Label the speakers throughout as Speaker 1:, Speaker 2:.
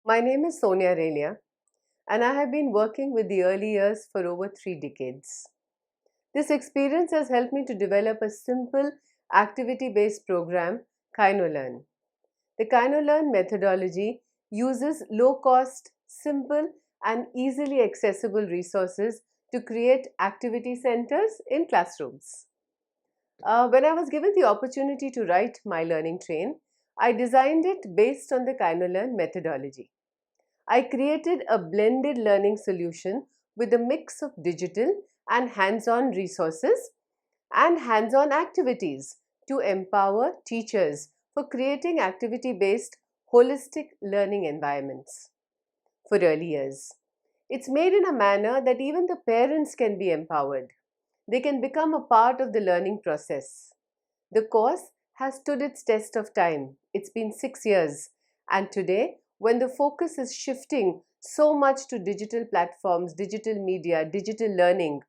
Speaker 1: My name is Sonia Relia, and I have been working with the early years for over 3 decades. This experience has helped me to develop a simple activity-based program, Kinolearn. The Kinolearn methodology uses low-cost, simple, and easily accessible resources to create activity centers in classrooms. When I was given the opportunity to write my learning train, I designed it based on the Kinolearn methodology. I created a blended learning solution with a mix of digital and hands-on resources and hands-on activities to empower teachers for creating activity-based holistic learning environments for early years. It's made in a manner that even the parents can be empowered. They can become a part of the learning process. The course has stood its test of time. It's been 6 years, and today, when the focus is shifting so much to digital platforms, digital media, digital learning,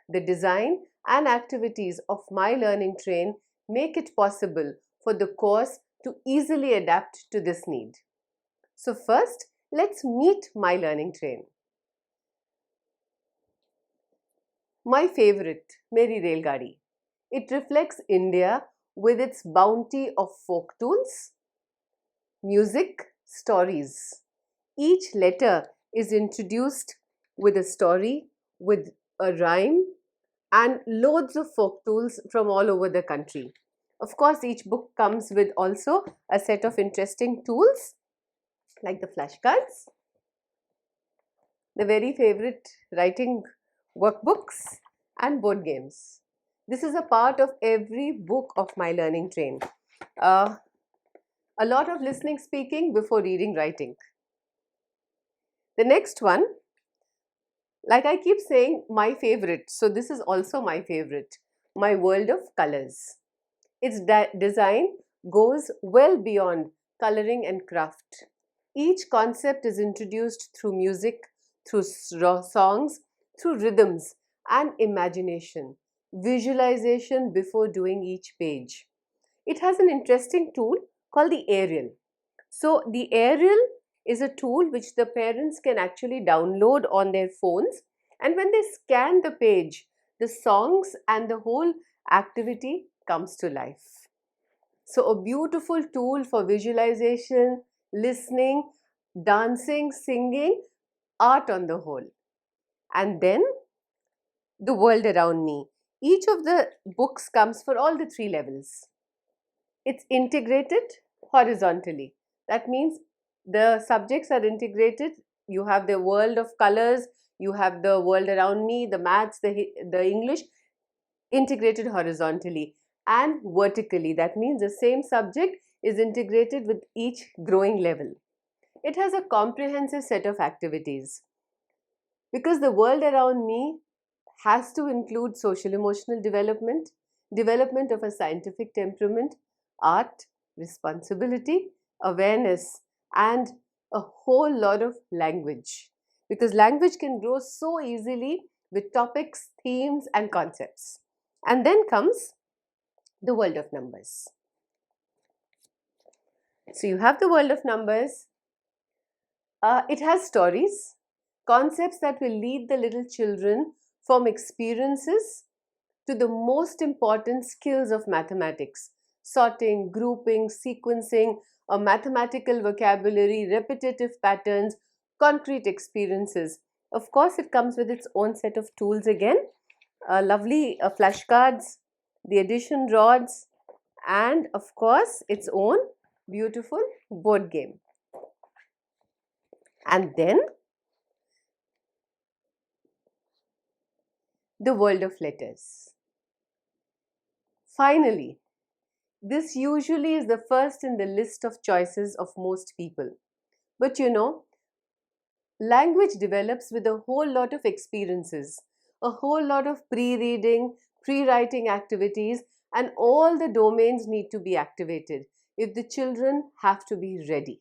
Speaker 1: the design and activities of my learning train make it possible for the course to easily adapt to this need. So first, let's meet my learning train. My favorite, Meri Railgari. It reflects India with its bounty of folk tools, music, stories. Each letter is introduced with a story, with a rhyme, and loads of folk tools from all over the country. Of course, each book comes with also a set of interesting tools like the flashcards, the very favorite writing workbooks, and board games. This is a part of every book of my learning train. Uh, a lot of listening, speaking before reading, writing. The next one, like I keep saying, my favorite. So this is also my favorite, my world of colors. Its design goes well beyond coloring and craft. Each concept is introduced through music, through songs, through rhythms and imagination, visualization before doing each page. It has an interesting tool called the aerial. So the aerial is a tool which the parents can actually download on their phones, and when they scan the page, the songs and the whole activity comes to life. So a beautiful tool for visualization, listening, dancing, singing, art on the whole. And then the world around me. Each of the books comes for all the 3 levels. It's integrated horizontally. That means the subjects are integrated. You have the world of colors, you have the world around me, the maths, the English, integrated horizontally and vertically. That means the same subject is integrated with each growing level. It has a comprehensive set of activities because the world around me has to include social emotional development, development of a scientific temperament, art, responsibility, awareness, and a whole lot of language. Because language can grow so easily with topics, themes, and concepts. And then comes the world of numbers. So you have the world of numbers. It has stories, concepts that will lead the little children from experiences to the most important skills of mathematics: sorting, grouping, sequencing, a mathematical vocabulary, repetitive patterns, concrete experiences. Of course, it comes with its own set of tools again, lovely flashcards, the addition rods, and of course, its own beautiful board game. And then the world of letters. Finally, this usually is the first in the list of choices of most people. But you know, language develops with a whole lot of experiences, a whole lot of pre-reading, pre-writing activities, and all the domains need to be activated if the children have to be ready.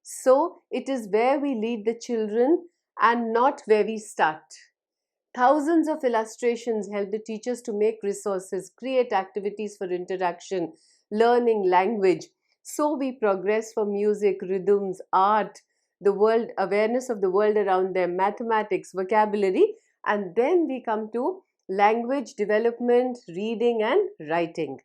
Speaker 1: So it is where we lead the children and not where we start. Thousands of illustrations help the teachers to make resources, create activities for interaction, learning language. So we progress from music, rhythms, art, the world, awareness of the world around them, mathematics, vocabulary, and then we come to language development, reading and writing.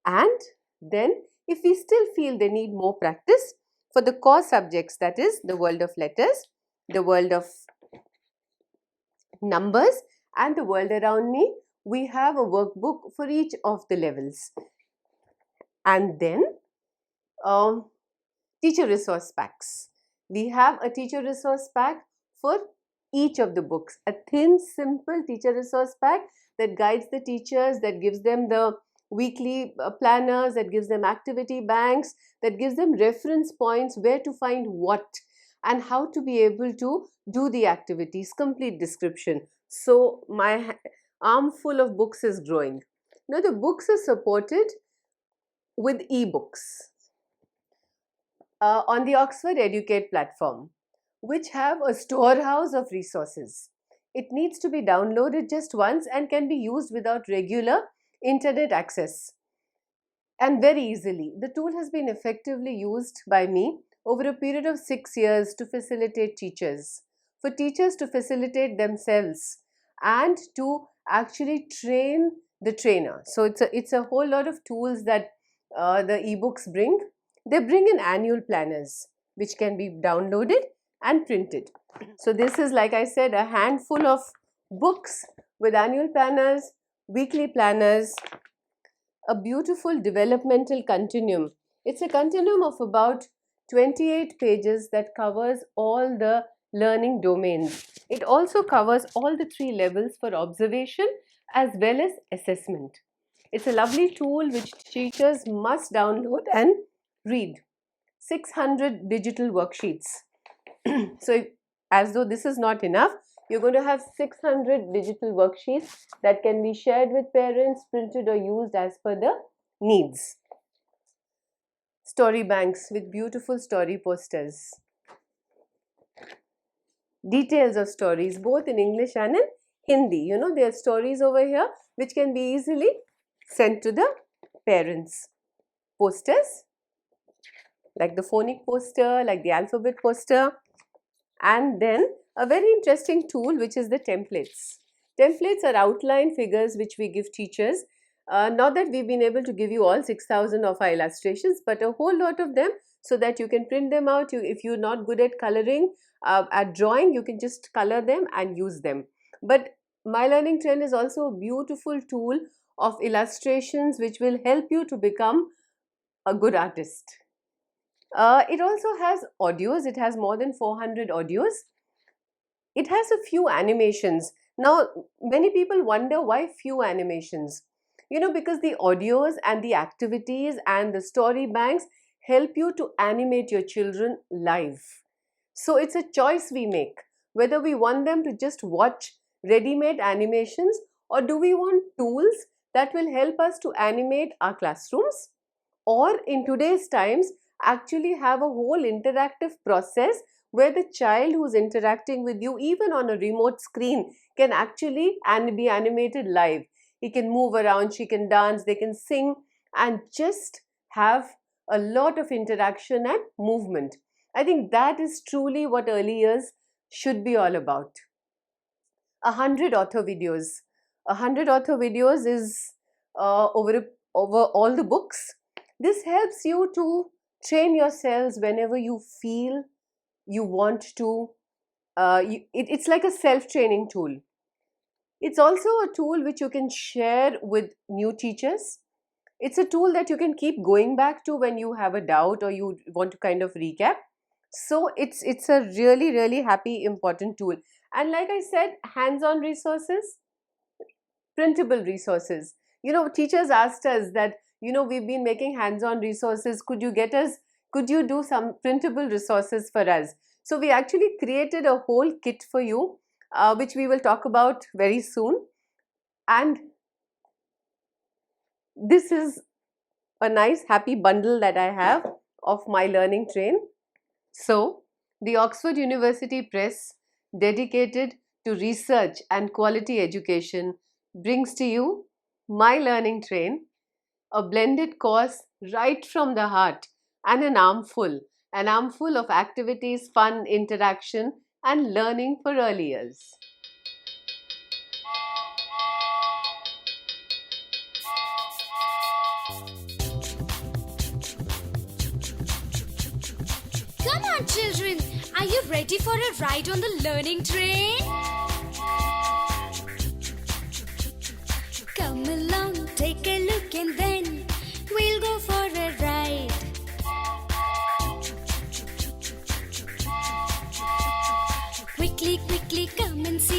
Speaker 1: And then if we still feel they need more practice for the core subjects, that is the world of letters, the world of numbers and the world around me, we have a workbook for each of the levels. And then teacher resource packs. We have a teacher resource pack for each of the books, a thin, simple teacher resource pack that guides the teachers, that gives them the weekly planners, that gives them activity banks, that gives them reference points where to find what and how to be able to do the activities, complete description. So my armful of books is growing. Now the books are supported with e-books on the Oxford Educate platform, which have a storehouse of resources. It needs to be downloaded just once and can be used without regular internet access and very easily. The tool has been effectively used by me over a period of 6 years to facilitate teachers, for teachers to facilitate themselves and to actually train the trainer. So it's a whole lot of tools that the ebooks bring. They bring in annual planners which can be downloaded and printed. So this is, like I said, a handful of books with annual planners, weekly planners, a beautiful developmental continuum. It's a continuum of about 28 pages that covers all the learning domains. It also covers all the 3 levels for observation as well as assessment. It's a lovely tool which teachers must download and read. 600 digital worksheets. So as though this is not enough, you're going to have 600 digital worksheets that can be shared with parents, printed or used as per the needs. Story banks with beautiful story posters. Details of stories both in English and in Hindi. You know, there are stories over here which can be easily sent to the parents. Posters like the phonic poster, like the alphabet poster, and then a very interesting tool which is the templates. Templates are outline figures which we give teachers. Not that we've been able to give you all 6,000 of our illustrations, but a whole lot of them so that you can print them out. If you're not good at coloring, at drawing, you can just color them and use them. But My Learning Trend is also a beautiful tool of illustrations which will help you to become a good artist. It also has audios. It has more than 400 audios. It has a few animations. Now, many people wonder why few animations. You know, because the audios and the activities and the story banks help you to animate your children live. So it's a choice we make, whether we want them to just watch ready-made animations or do we want tools that will help us to animate our classrooms, or in today's times actually have a whole interactive process where the child who's interacting with you even on a remote screen can actually be animated live. He can move around, she can dance, they can sing and just have a lot of interaction and movement. I think that is truly what early years should be all about. 100 author videos. 100 author videos is over all the books. This helps you to train yourselves whenever you feel you want to. It's like a self-training tool. It's also a tool which you can share with new teachers. It's a tool that you can keep going back to when you have a doubt or you want to kind of recap. So it's a really, really happy, important tool. And like I said, hands-on resources, printable resources. You know, teachers asked us that, you know, we've been making hands-on resources. Could you do some printable resources for us? So we actually created a whole kit for you, which we will talk about very soon. And this is a nice happy bundle that I have of My Learning Train. So the Oxford University Press, dedicated to research and quality education, brings to you My Learning Train, a blended course right from the heart and an armful. and I'm full of activities, fun, interaction, and learning for early years.
Speaker 2: Come on, children! Are you ready for a ride on the learning train? Come along, take a look, and then we'll go for a ride. Quickly, quickly, come and see